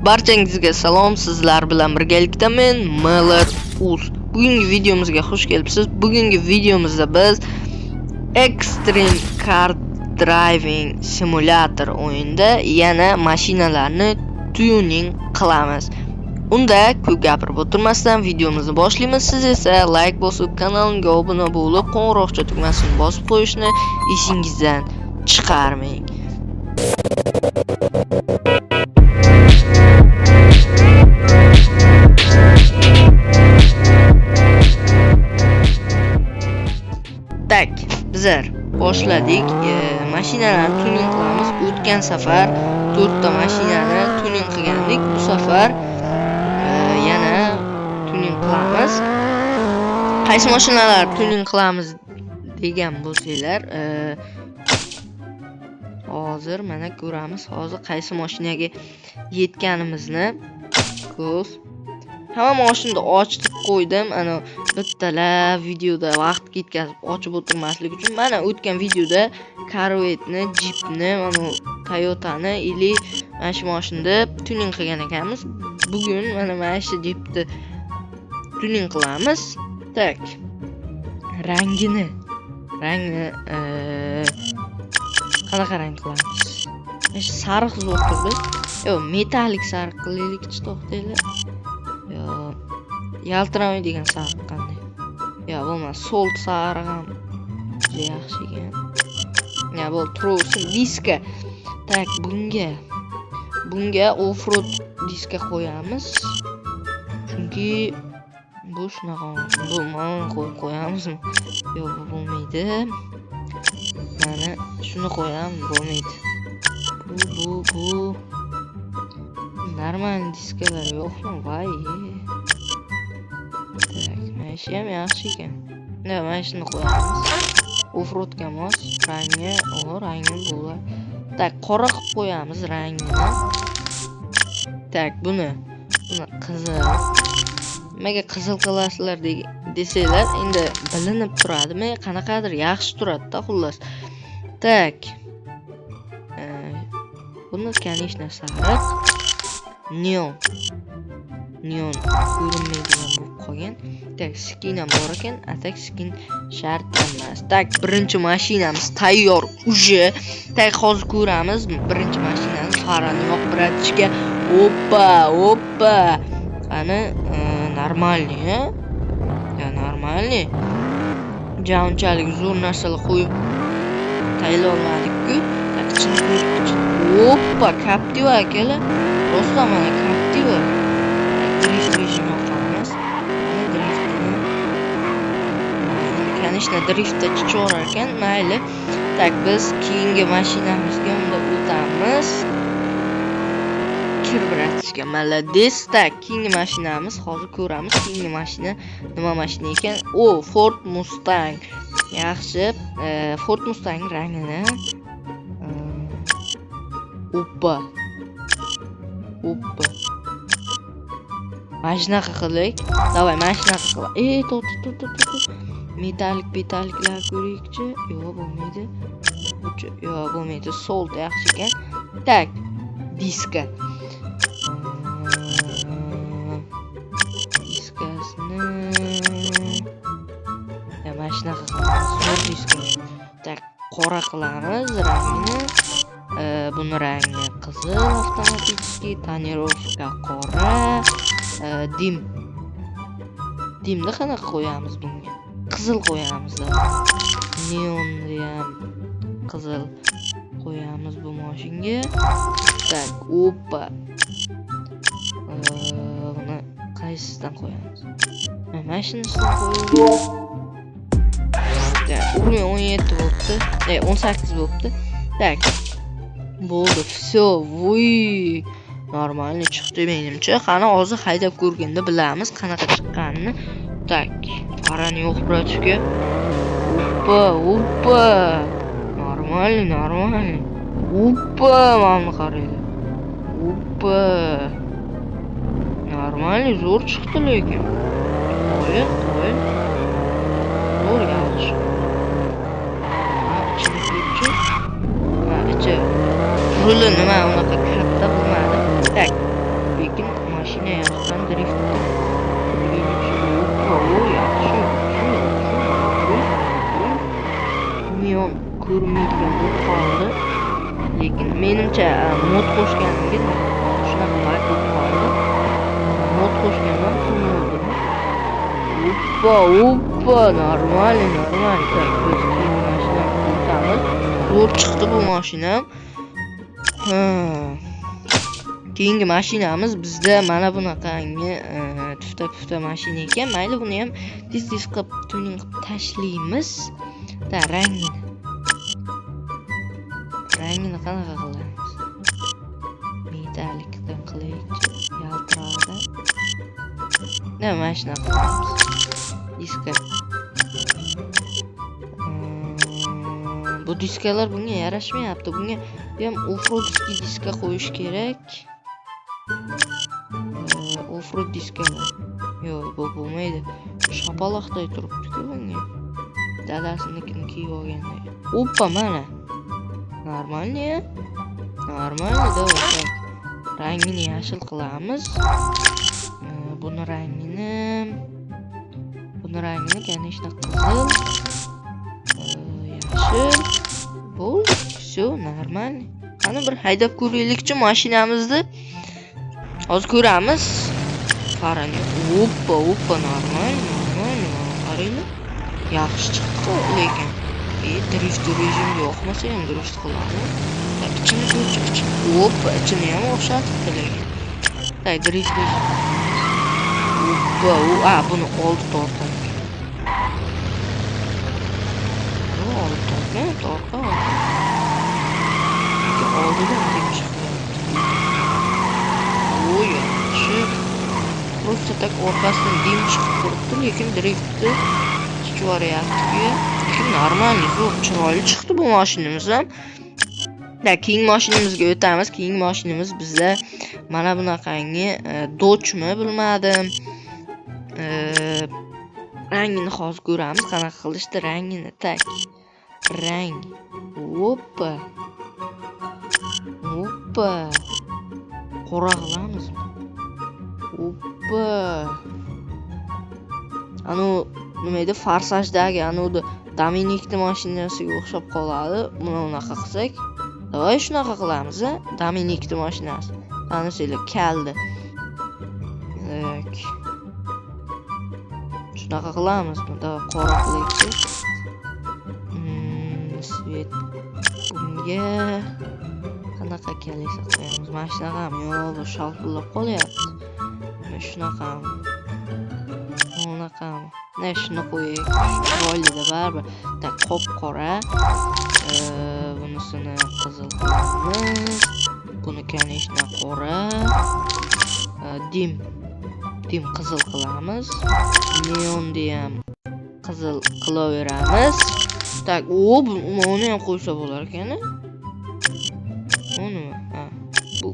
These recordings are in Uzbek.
Barchangizga salom, sizlar bilan birgalikda men Millet.uz. Bugungi videomizga xush kelibsiz. Bugungi videomizda biz Extreme Car Driving Simulator o'yinida yana mashinalarni tuning qilamiz. Unda ko'p gapirib o'tirmasdan videomizni boshlaymiz. Siz esa like bosib, kanalimga obuna bo'lib, qo'ng'iroqcha tugmasini bosib qo'yishni esingizdan chiqarmang. Tak, bizlar boshladik. Mashinalarni tuning qilamiz. O'tgan safar 4 ta mashinani tuning qilgandik. Bu safar yana tuning qilamiz. Qaysi mashinalarni tuning qilamiz degan bo'lsanglar, hozir mana ko'ramiz. Hozir qaysi mashinaga yetganimizni ko'z. Hamma mashinani ochib qo'ydim. Ana bittalab videoda vaqt ketkazib ochib o'tirmaslik uchun mana o'tgan videoda Corvette'ni, Jeep'ni, mana Toyota'ni ili mana shu mashinada tuning qilgan ekanmiz. Bugun mana shu Jeep'ni tuning qilamiz. Tak. Rangini qanaqa rang qilamiz? Mana sariq zo'r turdi. Yo, metalik sariq qilaylik-chi, to'xtanglar. Yo, yaltiramaydigan sariq qanday? Yo, bo'lmasa solt sariq ham yaxshi ekan. Ya, bu tursin diska. Tak, bunga off-road diska qo'yamiz. Chunki bu shunaqa bo'lmani qo'yamizmi? Yo, bu bo'lmaydi. Mana shuni qo'yam, bo'lmaydi. Bu normal diskalar yo'qmi? Voy. Tak, mana shu ham yaxshi ekan. Mana shuni qo'yamiz. Off-roadga mos rangi bo'ladi. Tak, qora qilib qo'yamiz rangini. Tak, buni qizil. Nimaga qizil qilasizlar desanglar, endi bilinib turadimi? Qanaqadir yaxshi turadi-da, xullas. Tak. Buni конечно sariq. Neon ko'rinmaydigan bo'lib qolgan. Tak, skin ham bor ekan, atak skin shart emas. Tak, birinchi mashinamiz tayyor uje. Tak, hozir ko'ramiz birinchi mashinani farani yoqtiratishga. Oppa. Qani, normalniy, ha? Ya, normalniy. Unchalik zo'r narsalar qo'yib tayyor olmadik-ku. Tak, Oppa, Captiva akalar. Rostdan mana Captiva. Drift rejim yoqamiz. Mana driftni. Конечно, driftda chiqarar ekan, mayli. Tak, biz keyingi mashinamizga unda o'tamiz. Kirbratishga malades. Tak, keyingi mashinamiz hozir ko'ramiz. Keyingi mashina nima mashina ekan? Ford Mustang. Yaxshi. Ford Mustang rangini Oppa. Mashina qilaylik. Davay, mashina qilaylik. To'xta. Metalik-petaliklar ko'raylik-chi. Yo'q, bo'lmaydi. Yo'q, bo'lmaydi. Solt yaxshi ekan. Tak, diska. Diskasini mashina qilamiz. Zo'r diska. Tak, qora qilamiz rangini. Buni rangi qizil avtomatik, tonirovka qora, dimni qanaqa qo'yamiz bunga? Qizil qo'yamiz. Neonni ham qizil qo'yamiz bu mashinga. Tak, oppa. Buni qaysisidan qo'yamiz? Mana shunisidan qo'yamiz. Tak, 17 bo'libdi. 18 bo'libdi. Tak. Bo'ldi, все, voy. Normalni chiqdi menimcha. Qani hozir haydab ko'rganda bilamiz qanaqa chiqqanini. Tak, farani yo'qtirishga. Oppa. Normalni. Oppa, mana qaranglar. Oppa. Normalni zo'r chiqdi lekin. Qo'ying. Zo'r yaxshi. Ruli nima unaqa katta bo'lmadi. Tak, lekin mashina yoqqan drift. Yaxshi. Men ko'rmaydigan bo'lib qoldi. Lekin menimcha mod qo'shganimga shunaqa bug bo'lib qoldi. Mod qo'shgandan tushundim. Oppa, normal. Tak, biz mashinani o'tamiz. Zo'r chiqdi bu mashina. Keyingi mashinamiz bizda mana bunaqangi tufta mashina ekan. Mayli, buni ham tez qilib tuning qilib tashlaymiz. Da rangini qanaqa qilamiz? Metallikdan qilaylik, yaltirog'ida. Mana shunaqa qilamiz. Diska. Bu diskalar bunga yarashmayapti. Bunga ham offroadskiy diska qo'yish kerak. Offroad diskalar. Yo'q, bu bo'lmaydi. Shapaloqday turibdi-ku bunga. Dadasinikini kiyib olganday. Oppa, mana. Normalniy. Davay. Rangini yashil qilamiz. Buni rangini конечно qizil. Yashil. Bu всё нормально. Qani bir haydab ko'raylikchi mashinamizni. Hozir ko'ramiz. Qarang. Oppa, normal. Qarang. Yaxshi chiqdi, lekin drift rejim yo'qmasa ham drift qiladi. İçini ko'rchi. Oppa, ichini ham o'xshatibdi lekin. Tak, drift rejim. Oppa, buni oldi tortadi. Torta. Oldidan tekmiş qilyapti. Yaxshi. Просто tak orqasidan dim chiqib turibdi, lekin driftni chiqaryapti. Lekin normal, zo'r chiroyli chiqdi bu mashinamiz ham. Keyingi mashinamizga o'tamiz. Keyingi mashinamiz bizda mana bunaqangi Dodge-mi bilmadim. Rangini hozir ko'ramiz, qanaqa qilishdi rangini. Tak. Rang. Oppa. Qora qilamizmi? Oppa. Nima edi? Farsajdagi Dominikni mashinasiga o'xshab qoladi. Buni unaqa qilsak, davay shunaqa qilamiz, a? Dominikni mashinasi. Tanisinglar, kaldi. Shunaqa qilamizmi? Davay qora qilaylik. Svet. Bunga qanaqa kalisa qo'yamiz? Mana shunaqami? Yo'q, bu shalqullab qolyapti. Mana shunaqami? Bunaqami? Ne shuni qo'yaylik. Chiroylida baribir. Tak, qop-qora. Bunisini qizil qilamiz. Buni конечно qora. Dim qizil qilamiz. Neonni ham qizil qilaveramiz. Tak, uni ham qo'ysa bo'lar ekan. Uni, bu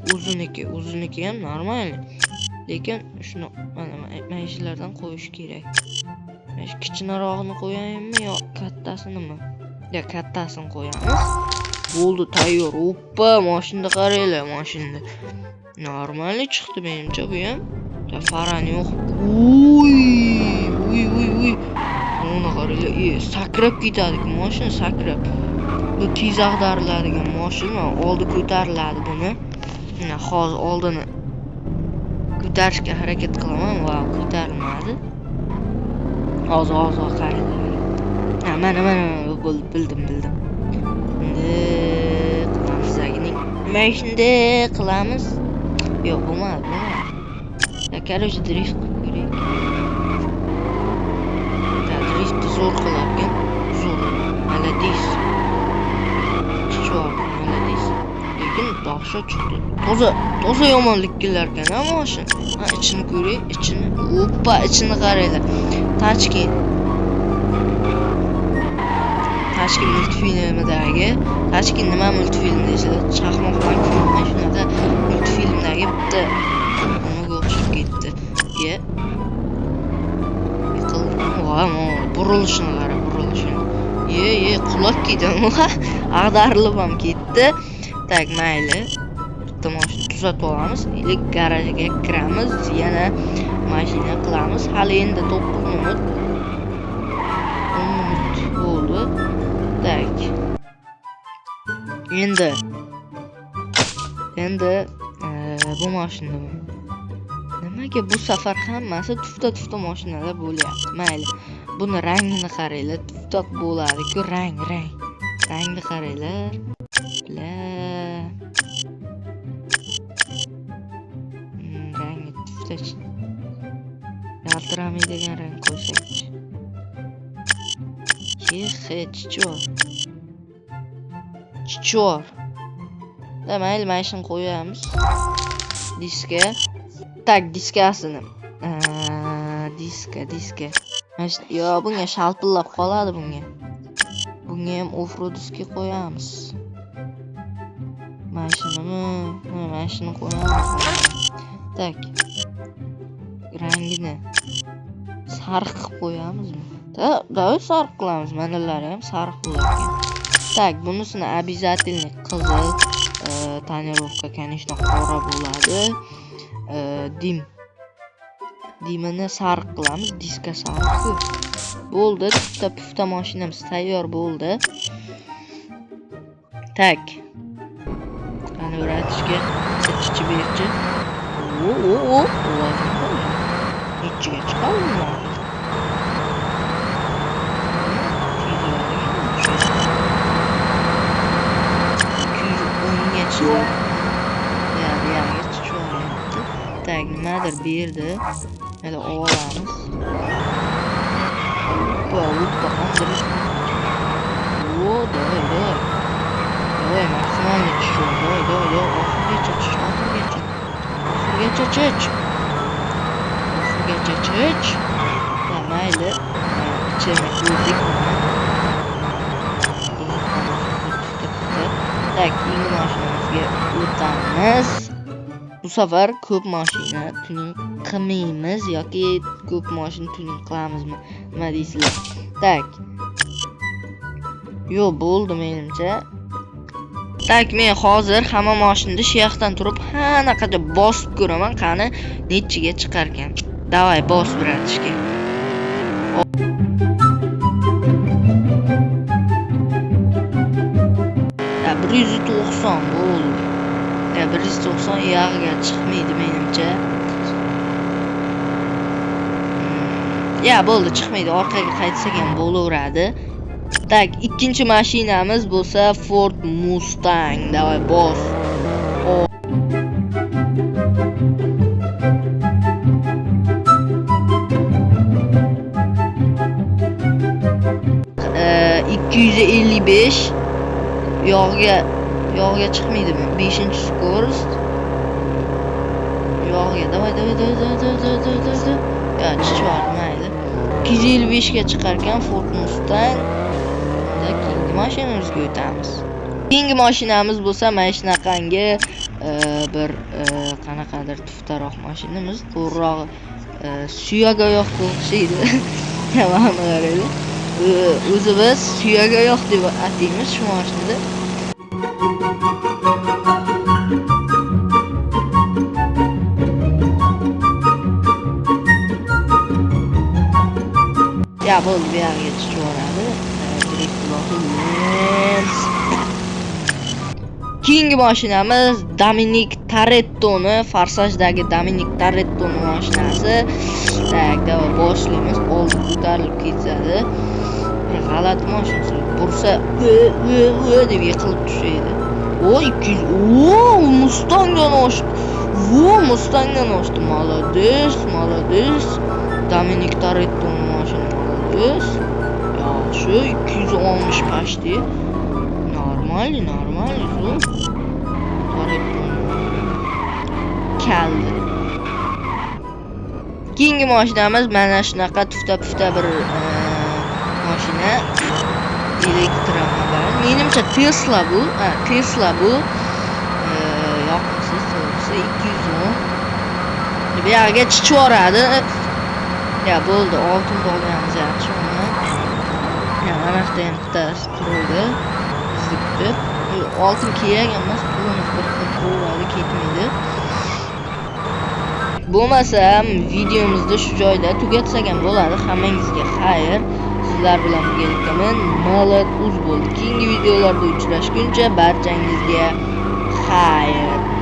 uzunniki ham normal. Lekin shuni mana shulardan qo'yish kerak. Mana shu kichkinarog'ini qo'yaymi yo kattasinimi? Ya kattasini qo'yamiz. Bo'ldi, tayyor. Oppa, mashinada qaranglar, mashinada. Normal chiqdi menimcha bu ham. Farani yo'q. Uy. Buni qaranglar, sakrab ketadi-ku, mashina sakrab. Bu tez ag'dariladigan mashina, oldi ko'tariladi buni. Mana hozir oldini ko'tarishga harakat qilaman, va ko'tarilmadi. Hozir qaranglar. Mana bildim. Endi qilamiz-zagining. Mana shunday qilamiz. Yo'q, bo'lmadi. Короче, drift qilib ko'raylik. Driftni zo'r qilarkan. Zo'r. Молодец. Молодец. Lekin dahshat chiqdi. Toza yomonlik kelarkan, mashina. Ichini ko'ray, ichini. Oppa, ichini qaranglar. Tashkent multfilmidagi, Tashkent nima multfilmda eshitadi? Chaqmoq mana shunaqa multfilmdagi bitta nimaga o'xshab ketdi. Burilishini qara, qulab ketdi. Ag'darilib ham ketdi. Tak, mayli. Bitta mashina tuzatib olamiz. Ili garajga kiramiz, yana mashina qilamiz. Hali endi 9 minut. 10 minut bo'ldi. Tak. Endi bu mashina nimaga bu safar hammasi tufta mashinalar bo'lyapti? Mayli. Buni rangini qaranglar, tufta bo'ladi-ku, rangni qaranglar. Rangi tufta. Yaltiramaydigan rang qo'ysak. Chichor. Mayli, mashina qo'yamiz. Diska. Tak, diskasini. Diska. Yo, bunga shalpillab qoladi bunga. Bunga ham off-road diska qo'yamiz. Mashina qo'yamiz. Tak. Rangini sariq qilib qo'yamizmi? Davay sariq qilamiz. Manalari ham sariq bo'larkan. Tak, bunisini обязательно qizil, tonirovka, конечно, qora bo'ladi. Dimini sariq qilamiz, diska sariq. Bo'ldi, tufta mashinamiz tayyor bo'ldi. Tak. Qani o'ratishga chichi-berchi. Nechiga chiqadimi? 210 gacha. Tak, nimadir berdi. Hali olamiz. Hoppa, qanday. Давай, максимально чуть-чуть. Давай. Oxirgacha chich. Mayli. İçine koyduk. Tak, yeni mashinamizga o'tamiz. Bu safar ko'p mashina tuning qilmaymiz yoki ko'p mashina tuning qilamizmi? Nima deysizlar? Tak. Yo, bo'ldi menimcha. Tak, men hozir hamma mashinani shu yoqdan turib qanaqa bosib ko'raman, qani nechiga chiqar ekan. Davay, bosib o'ratishga. 190 bo'ldi. 190 yog'iga chiqmaydi menimcha. Bo'ldi, chiqmaydi. Orqaga qaytsak ham bo'laveradi. Tak, ikkinchi mashinamiz bo'lsa Ford Mustang. Davay, bos. $255 yog'iga chiqmaydimi? 5-skorost. Yog'iga, davay. Ya, chiqardi, mayli. 255 ga chiqar ekan Ford Mustang. Keyingi mashinamizga o'tamiz. Keyingi mashinamiz bo'lsa, mana shunaqangi bir qanaqadir tuftaroq mashinamiz, to'g'riroq suyak oyoqqa o'xshaydi. Mana qaraydi. O'zi biz suyak oyoq deb ataymiz shu mashinani. Ya, bo'ldi, bu yerga chiqib yuboradi. Direkt bo'lamiz. Keyingi mashinamiz Dominic Toretto'ni, Farsajdagi Dominic Toretto'ni mashinasi. Tak, davay boshlaymiz. Oldi ko'tarilib ketadi. Bir g'alati mashina. Bursa deb yiqilib tushadi. 200. Mustangdan oshdi. Mustangdan oshdi. Молодец. Dominic Toretto'ni mashinasi. Yaxshi, 260 почти. Normal, zo'r. Kaldi. Keyingi mashinamiz mana shunaqa tufta bir mashina. Elektromobil. Menimcha Tesla bu. Yoqimsiz to'g'risi 210. Bu yerga chiqib yuboradi. Ya, bo'ldi, oltin bog'layamiz yaxshi uni. Mana yoqda ham bittasi turadi. Zibdi. Oltin kerak emas, pulimiz bir xil to'g'radi, ketmaydi. Bo'lmasam videomizni shu joyda tugatsak ham bo'ladi. Hammangizga xayr. Sizlar bilan birgalikdaman. Millat uz bo'ldi. Keyingi videolarda uchrashguncha barchangizga xayr.